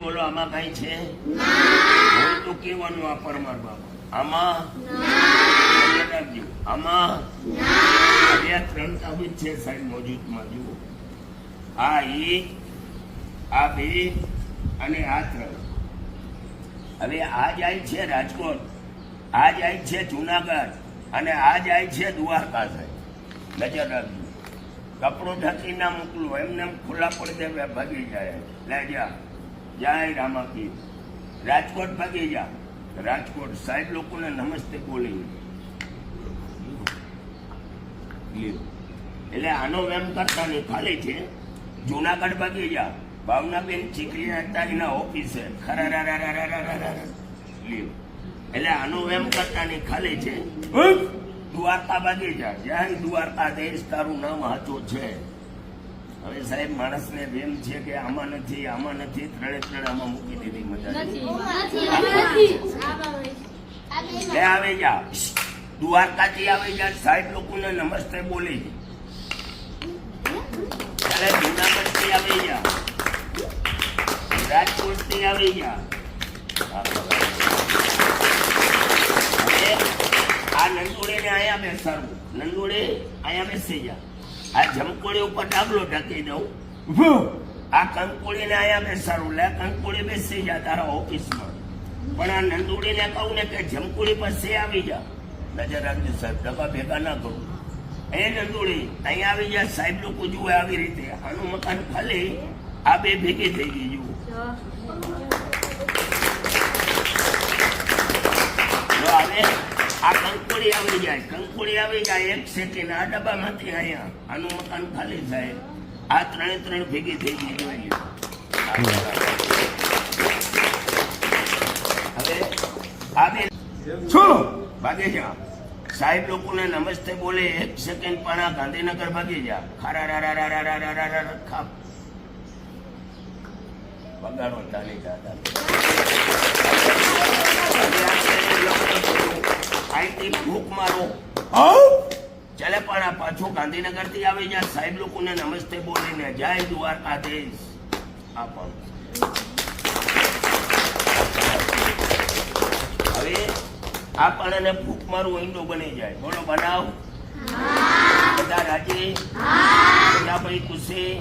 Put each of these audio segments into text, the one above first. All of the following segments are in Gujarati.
બોલો આમાં કઈ છે ના તો કેવાનું આ પરમાર બાબા આમાં ના રાખજો આમાં ના બે ત્રણ તાબીજ છે સાહેબ મોજૂદમાં જુઓ આ એક આ બે અને આ ત્રણ હવે આ જાય છે રાજકોટ આ જાય છે જુનાગઢ અને આ જાય છે દ્વારકા સાહેબ નજર રાખજો કપડો ઢાંકી ના મોકલું એમને ખુલ્લા પડી દે ભાગી જાય લે જા જય રામાકી રાજકોટ ભાગી જા રાજકોટ સાહેબ લોકોને નમસ્તે બોલી એટલે આનો વેમ કરતા નહીં ખાલી છે જુનાગઢ ભાગી જા ભાવનાબેન ચીકલી હતા એના ઓફિસે એટલે આનો વેમ કરતા નહીં ખાલી છે દ્વારકા ભાગી જા જય દ્વારકા દેશ તારું નામ હાચું છે હવે સાહેબ માણસને વેમ છે કે આમાં નથી ત્રણે ત્રણ આમાં મૂકી દીધી મજા આવે જા દ્વારકાથી આવે જા સાહેબ લોકોને નમસ્તે બોલી જુનાગઢ થી આવી જા રાજકોટ થી આવી જા આ નંદોડે ને અહીંયા બેસાડવું નંદોડે અહીંયા બેસી જા આ જમકોડી ઉપર ડાબલો ઢકી દઉં આ કંકોડી ને અહીંયા બેસાડવું લે કંકોડી બેસી જા તારા ઓફિસમાં પણ આ નંદોડી ને કહું ને કે જમકોડી પાસે આવી જા નજર રાખજો સાહેબ ડબ્બા ભેગા ના કરું એ નંદોડી અહીંયા આવી જા સાહેબ લોકો જુએ આવી રીતે આનું મકાન ખાલી આ બે ભેગી થઈ ગઈ જુઓ હવે આ કંકોડી આવી જાય એક સેકન્ડ આ ડબ્બામાંથી અહીંયા આનું મકાન ખાલી થાય આ ત્રણે ત્રણ ભેગી થઈ ગઈ જોઈએ હવે આ બે શું ભાગે જા સાહેબ લોકોને નમસ્તે બોલે એક સેકન્ડ પણ આ ગાંધીનગર ભાગી જા ખારા બગાડો ચાલી જતા ભૂખ મારો ચાલે પણ આ પાછું ગાંધીનગર થી આવી જાય સાહેબ લોકોને નમસ્તે બોલીને જય દ્વારકા દેશ હવે આ પણ ભૂખ મારું ઈંડો બની જાય બોલો બનાવ બધા રાજી બધા ભાઈ ખુશી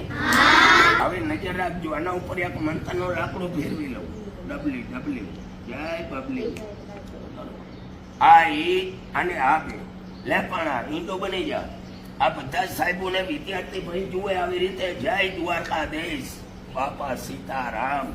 હવે નજર રાખજો આના ઉપર એક મંથનનો લાકડો ફેરવી લઉં ડબલી જય પબ્લિક આ એક અને આ બે લે પણ આ ઈંડો બની જા આ બધા સાહેબોને વિદ્યાર્થી ભાઈ જુએ આવી રીતે જય દ્વારકા દેશ બાપા સીતારામ